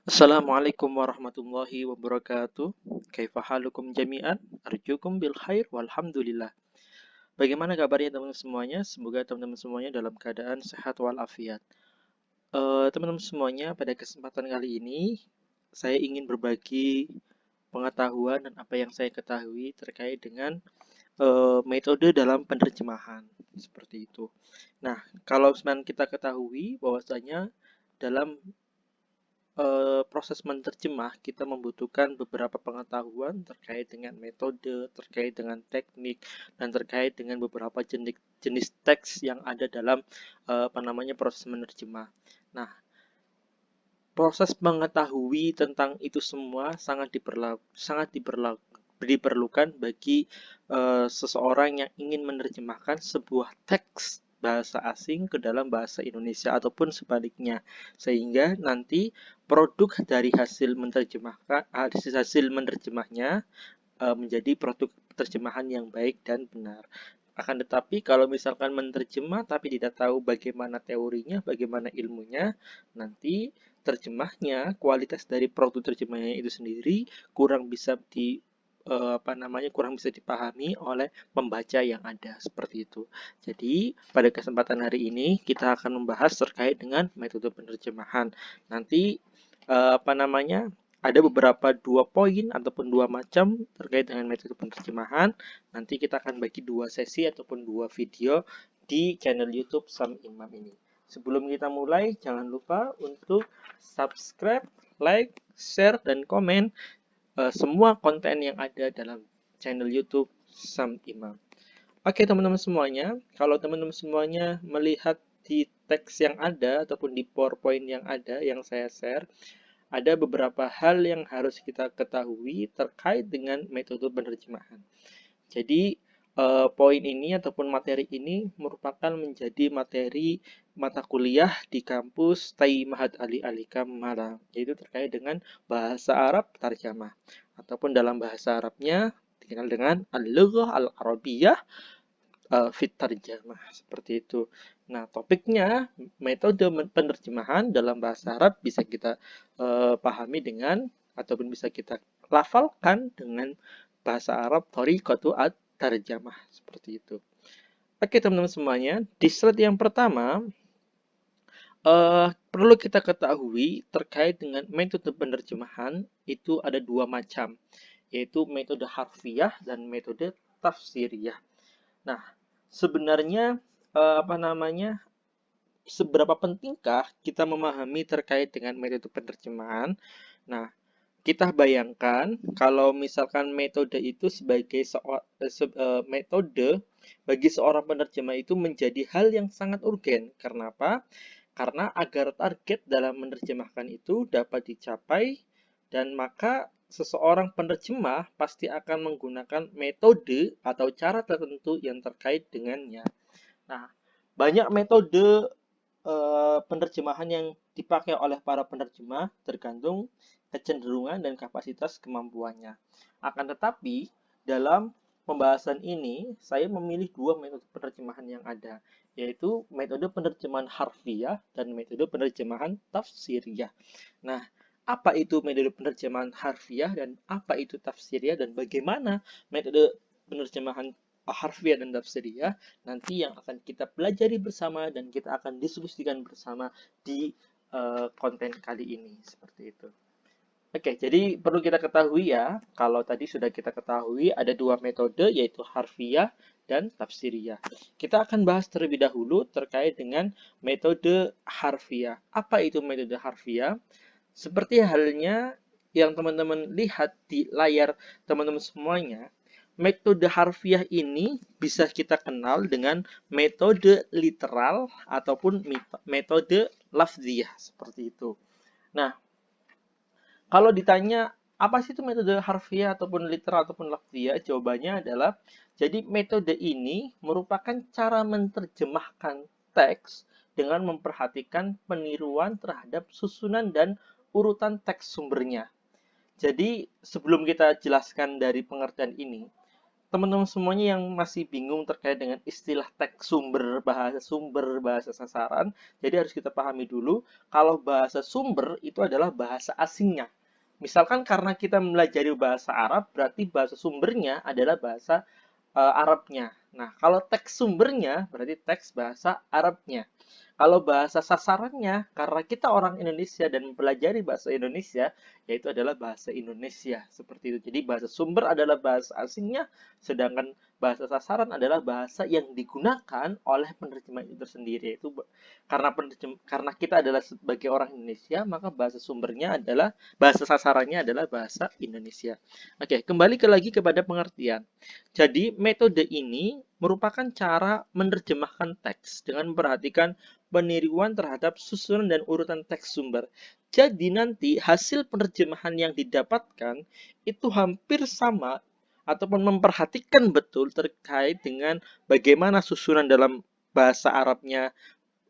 Assalamualaikum warahmatullahi wabarakatuh. Kaifa halukum jami'an? Arjukum bil khair walhamdulillah. Bagaimana kabarnya teman-teman semuanya? Semoga teman-teman semuanya dalam keadaan sehat walafiat. Teman-teman semuanya, pada kesempatan kali ini saya ingin berbagi pengetahuan dan apa yang saya ketahui terkait dengan metode dalam penerjemahan seperti itu. Nah, kalau sebenarnya kita ketahui bahwasanya dalam proses menerjemah kita membutuhkan beberapa pengetahuan terkait dengan metode, terkait dengan teknik, dan terkait dengan beberapa jenis jenis teks yang ada dalam proses menerjemah. Nah, proses mengetahui tentang itu semua diperlukan bagi seseorang yang ingin menerjemahkan sebuah teks bahasa asing ke dalam bahasa Indonesia ataupun sebaliknya, sehingga nanti produk dari hasil menerjemahnya menjadi produk terjemahan yang baik dan benar. Akan tetapi kalau misalkan menerjemah tapi tidak tahu bagaimana teorinya, bagaimana ilmunya, nanti terjemahnya, kualitas dari produk terjemahnya itu sendiri kurang bisa kurang bisa dipahami oleh pembaca yang ada seperti itu. Jadi, pada kesempatan hari ini kita akan membahas terkait dengan metode penerjemahan. Nanti ada beberapa dua poin ataupun dua macam terkait dengan metode penerjemahan. Nanti kita akan bagi dua sesi ataupun dua video di channel YouTube Sam Imam ini. Sebelum kita mulai, jangan lupa untuk subscribe, like, share, dan komen semua konten yang ada dalam channel YouTube Sam Imam. Oke teman-teman semuanya, kalau teman-teman semuanya melihat di teks yang ada ataupun di PowerPoint yang ada yang saya share, ada beberapa hal yang harus kita ketahui terkait dengan metode penerjemahan. Jadi, poin ini ataupun materi ini merupakan menjadi materi mata kuliah di kampus Taimahat Ali Alikam Malang, yaitu terkait dengan bahasa Arab tarjamah ataupun dalam bahasa Arabnya dikenal dengan Al-Lughah Al-Arabiyah fit tarjamah seperti itu. Nah, topiknya metode penerjemahan dalam bahasa Arab bisa kita pahami dengan ataupun bisa kita lafalkan dengan bahasa Arab thariqatu at-tarjamah seperti itu. Oke, teman-teman semuanya, di slide yang pertama perlu kita ketahui terkait dengan metode penerjemahan itu ada dua macam, yaitu metode harfiah dan metode tafsiriyah. Nah, sebenarnya seberapa pentingkah kita memahami terkait dengan metode penerjemahan? Nah, kita bayangkan kalau misalkan metode itu sebagai metode bagi seorang penerjemah itu menjadi hal yang sangat urgen. Karena apa? Karena agar target dalam menerjemahkan itu dapat dicapai dan maka seseorang penerjemah pasti akan menggunakan metode atau cara tertentu yang terkait dengannya. Nah, banyak metode penerjemahan yang dipakai oleh para penerjemah tergantung kecenderungan dan kapasitas kemampuannya. Akan tetapi, dalam pembahasan ini, saya memilih dua metode penerjemahan yang ada, yaitu metode penerjemahan harfiah dan metode penerjemahan tafsiriyah. Nah, apa itu metode penerjemahan harfiah dan apa itu tafsiriyah dan bagaimana metode penerjemahan harfiah dan tafsiriyah nanti yang akan kita pelajari bersama dan kita akan diskusikan bersama di konten kali ini seperti itu. Oke, jadi perlu kita ketahui ya, kalau tadi sudah kita ketahui ada dua metode yaitu harfiah dan tafsiriyah. Kita akan bahas terlebih dahulu terkait dengan metode harfiah. Apa itu metode harfiah? Seperti halnya yang teman-teman lihat di layar teman-teman semuanya, metode harfiah ini bisa kita kenal dengan metode literal ataupun metode lafziyah seperti itu. Nah, kalau ditanya apa sih itu metode harfiah ataupun literal ataupun lafziyah, jawabannya adalah jadi metode ini merupakan cara menerjemahkan teks dengan memperhatikan peniruan terhadap susunan dan urutan teks sumbernya. Jadi sebelum kita jelaskan dari pengertian ini, teman-teman semuanya yang masih bingung terkait dengan istilah teks sumber, bahasa sasaran, jadi harus kita pahami dulu kalau bahasa sumber itu adalah bahasa asingnya. Misalkan karena kita mempelajari bahasa Arab, berarti bahasa sumbernya adalah bahasa Arabnya. Nah, kalau teks sumbernya berarti teks bahasa Arabnya. Kalau bahasa sasarannya, karena kita orang Indonesia dan mempelajari bahasa Indonesia, yaitu adalah bahasa Indonesia. Seperti itu. Jadi bahasa sumber adalah bahasa asingnya, sedangkan bahasa sasaran adalah bahasa yang digunakan oleh penerjemah itu tersendiri. Itu karena kita adalah sebagai orang Indonesia, maka bahasa sumbernya adalah bahasa sasarannya adalah bahasa Indonesia. Oke, kembali lagi kepada pengertian. Jadi, metode ini merupakan cara menerjemahkan teks dengan memperhatikan peniruan terhadap susunan dan urutan teks sumber. Jadi nanti hasil penerjemahan yang didapatkan itu hampir sama ataupun memperhatikan betul terkait dengan bagaimana susunan dalam bahasa Arabnya,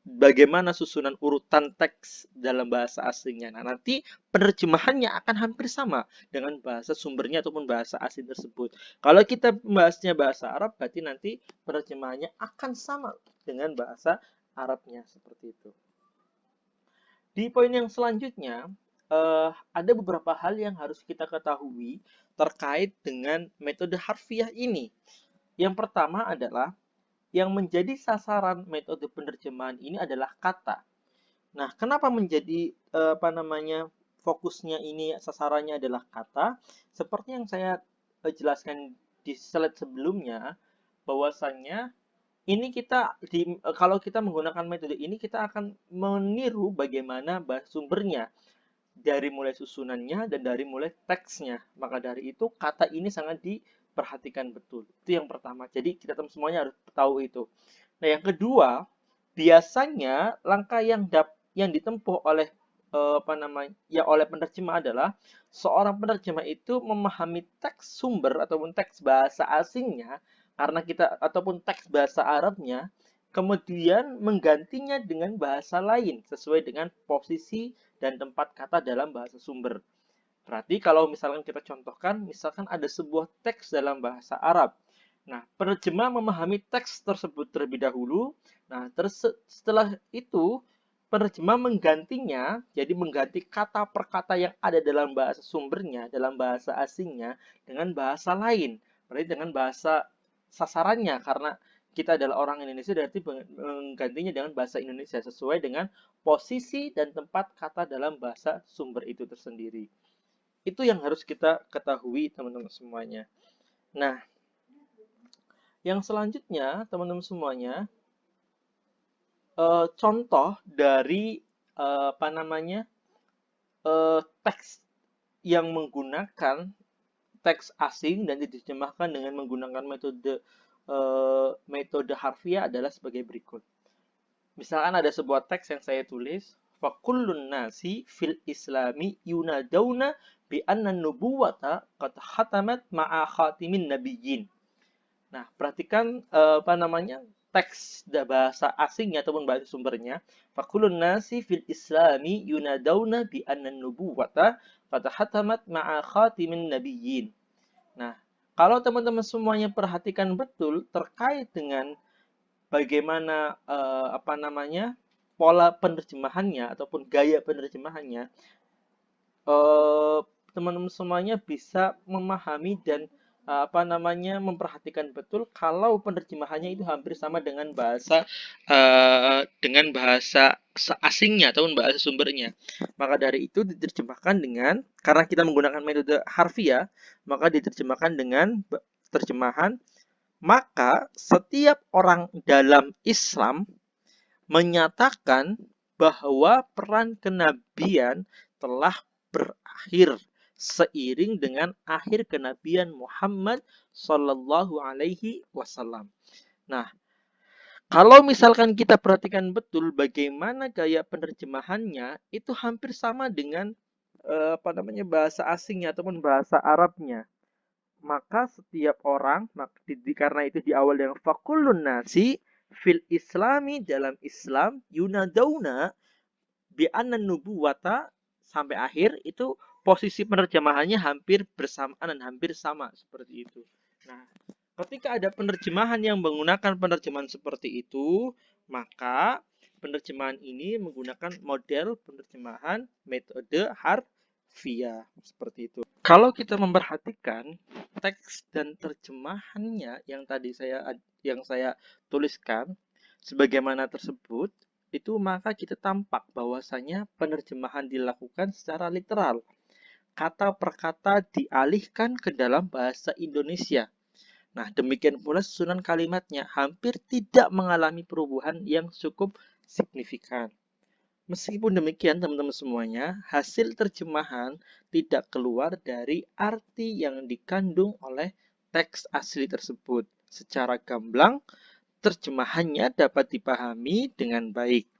bagaimana susunan urutan teks dalam bahasa asingnya. Nah, nanti penerjemahannya akan hampir sama dengan bahasa sumbernya ataupun bahasa asing tersebut. Kalau kita membahasnya bahasa Arab, berarti nanti penerjemahannya akan sama dengan bahasa Arabnya seperti itu. Di poin yang selanjutnya, ada beberapa hal yang harus kita ketahui terkait dengan metode harfiah ini. Yang pertama adalah yang menjadi sasaran metode penerjemahan ini adalah kata. Nah, kenapa menjadi fokusnya ini sasarannya adalah kata? Seperti yang saya jelaskan di slide sebelumnya, bahwasannya ini kalau kita menggunakan metode ini kita akan meniru bagaimana bahasa sumbernya dari mulai susunannya dan dari mulai teksnya. Maka dari itu kata ini sangat diperhatikan betul. Itu yang pertama. Jadi kita semuanya harus tahu itu. Nah, yang kedua, biasanya langkah yang ditempuh oleh oleh penerjemah adalah seorang penerjemah itu memahami teks sumber ataupun teks bahasa asingnya ataupun teks bahasa Arabnya, kemudian menggantinya dengan bahasa lain sesuai dengan posisi dan tempat kata dalam bahasa sumber. Berarti kalau misalkan kita contohkan, misalkan ada sebuah teks dalam bahasa Arab. Nah, penerjemah memahami teks tersebut terlebih dahulu. Nah, setelah itu penerjemah menggantinya, jadi mengganti kata per kata yang ada dalam bahasa sumbernya, dalam bahasa asingnya, dengan bahasa lain. Berarti dengan bahasa sasarannya, karena kita adalah orang Indonesia, berarti menggantinya dengan bahasa Indonesia sesuai dengan posisi dan tempat kata dalam bahasa sumber itu tersendiri. Itu yang harus kita ketahui, teman-teman semuanya. Nah, yang selanjutnya, teman-teman semuanya, contoh dari teks yang menggunakan teks asing dan diterjemahkan dengan menggunakan metode harfiah adalah sebagai berikut. Misalkan ada sebuah teks yang saya tulis, fakullun nasi fil islami yunadawna bi anna nubuwata qad khatamat ma'a khatimin nabiyyin. Nah, perhatikan teks bahasa asingnya ataupun bahasa sumbernya. Fakullun nasi fil islami yunadawna bi anna nubuwata qad khatamat ma'a khatimin nabiyyin. Nah, kalau teman-teman semuanya perhatikan betul terkait dengan bagaimana pola penerjemahannya ataupun gaya penerjemahannya, teman-teman semuanya bisa memahami dan memperhatikan betul kalau penerjemahannya itu hampir sama dengan bahasa asingnya ataupun bahasa sumbernya. Maka dari itu diterjemahkan dengan, karena kita menggunakan metode harfiah, maka diterjemahkan dengan terjemahan, maka setiap orang dalam Islam menyatakan bahwa peran kenabian telah berakhir seiring dengan akhir kenabian Muhammad Shallallahu Alaihi Wasallam. Nah, kalau misalkan kita perhatikan betul bagaimana gaya penerjemahannya, itu hampir sama dengan bahasa asingnya ataupun bahasa Arabnya. Maka setiap orang, karena itu di awal dengan fakulun nasi fil islami, dalam Islam, yunadauna bi anna nubuwata, sampai akhir itu posisi penerjemahannya hampir bersamaan dan hampir sama seperti itu. Nah, Ketika ada penerjemahan yang menggunakan penerjemahan seperti itu, maka penerjemahan ini menggunakan model penerjemahan metode harfiah seperti itu. Kalau kita memperhatikan teks dan terjemahannya yang saya tuliskan sebagaimana tersebut, itu maka kita tampak bahwasanya penerjemahan dilakukan secara literal. Kata per kata dialihkan ke dalam bahasa Indonesia. Nah, demikian pula susunan kalimatnya hampir tidak mengalami perubahan yang cukup signifikan. Meskipun demikian, teman-teman semuanya, hasil terjemahan tidak keluar dari arti yang dikandung oleh teks asli tersebut. Secara gamblang, terjemahannya dapat dipahami dengan baik.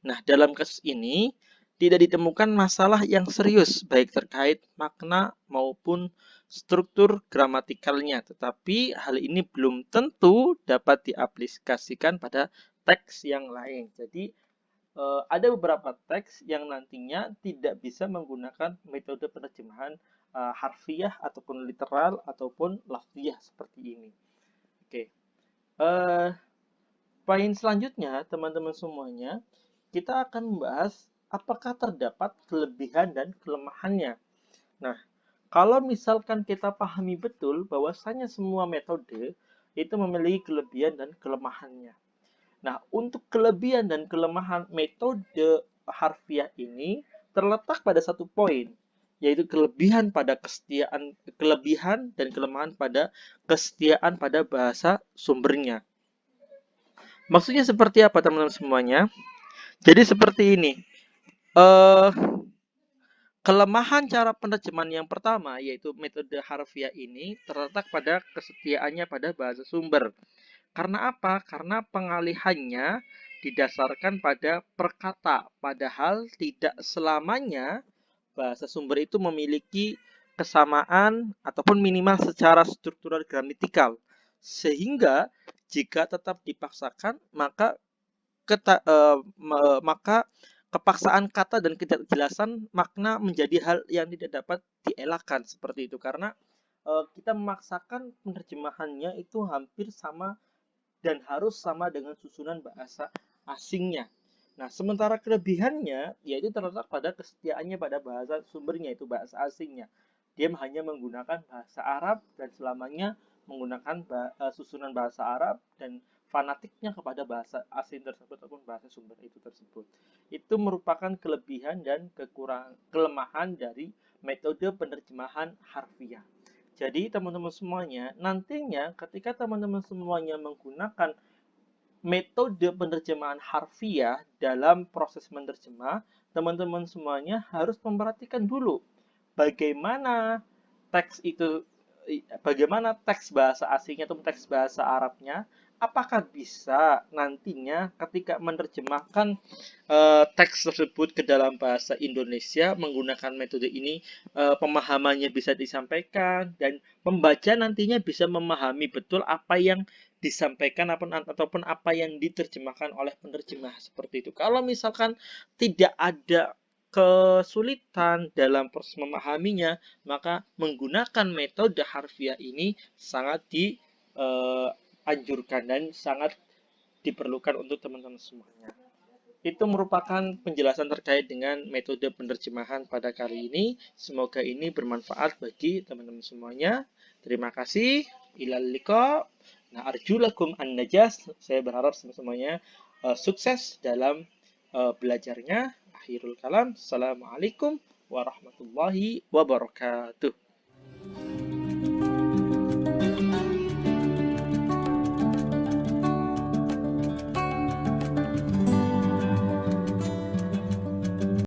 Nah, dalam kasus ini, tidak ditemukan masalah yang serius, baik terkait makna maupun struktur gramatikalnya, tetapi hal ini belum tentu dapat diaplikasikan pada teks yang lain. Jadi, ada beberapa teks yang nantinya tidak bisa menggunakan metode penerjemahan harfiah ataupun literal ataupun lafziyah seperti ini. Oke. Poin selanjutnya, teman-teman semuanya, kita akan membahas apakah terdapat kelebihan dan kelemahannya. Nah, kalau misalkan kita pahami betul bahwasanya semua metode itu memiliki kelebihan dan kelemahannya. Nah, untuk kelebihan dan kelemahan metode harfiah ini terletak pada satu poin, yaitu kelebihan dan kelemahan pada kesetiaan pada bahasa sumbernya. Maksudnya seperti apa, teman-teman semuanya? Jadi seperti ini. Eh, Kelemahan cara penerjemahan yang pertama, yaitu metode harfiah ini, terletak pada kesetiaannya pada bahasa sumber. Karena apa? Karena pengalihannya didasarkan pada perkata, padahal tidak selamanya bahasa sumber itu memiliki kesamaan ataupun minimal secara struktural gramatikal. Sehingga jika tetap dipaksakan, maka kepaksaan kata dan ketidakjelasan makna menjadi hal yang tidak dapat dielakkan seperti itu, karena kita memaksakan penerjemahannya itu hampir sama dan harus sama dengan susunan bahasa asingnya. Nah, sementara kelebihannya yaitu terletak pada kesetiaannya pada bahasa sumbernya, itu bahasa asingnya. Dia hanya menggunakan bahasa Arab dan selamanya menggunakan susunan bahasa Arab dan fanatiknya kepada bahasa asing tersebut ataupun bahasa sumber itu tersebut. Itu merupakan kelebihan dan kelemahan dari metode penerjemahan harfiah. Jadi teman-teman semuanya, nantinya ketika teman-teman semuanya menggunakan metode penerjemahan harfiah dalam proses menerjemah, teman-teman semuanya harus memperhatikan dulu bagaimana teks itu bagaimana teks bahasa asingnya atau teks bahasa Arabnya, apakah bisa nantinya ketika menerjemahkan teks tersebut ke dalam bahasa Indonesia menggunakan metode ini, pemahamannya bisa disampaikan dan pembaca nantinya bisa memahami betul apa yang disampaikan ataupun apa yang diterjemahkan oleh penerjemah seperti itu. Kalau misalkan tidak ada kesulitan dalam proses memahaminya, maka menggunakan metode harfiah ini sangat dianjurkan dan sangat diperlukan untuk teman-teman semuanya. Itu merupakan penjelasan terkait dengan metode penerjemahan pada kali ini. Semoga ini bermanfaat bagi teman-teman semuanya. Terima kasih. Ilal liqa. Nah, arjulakum an-najas. Saya berharap semuanya sukses dalam belajarnya. Akhirul kalam. Assalamualaikum warahmatullahi wabarakatuh.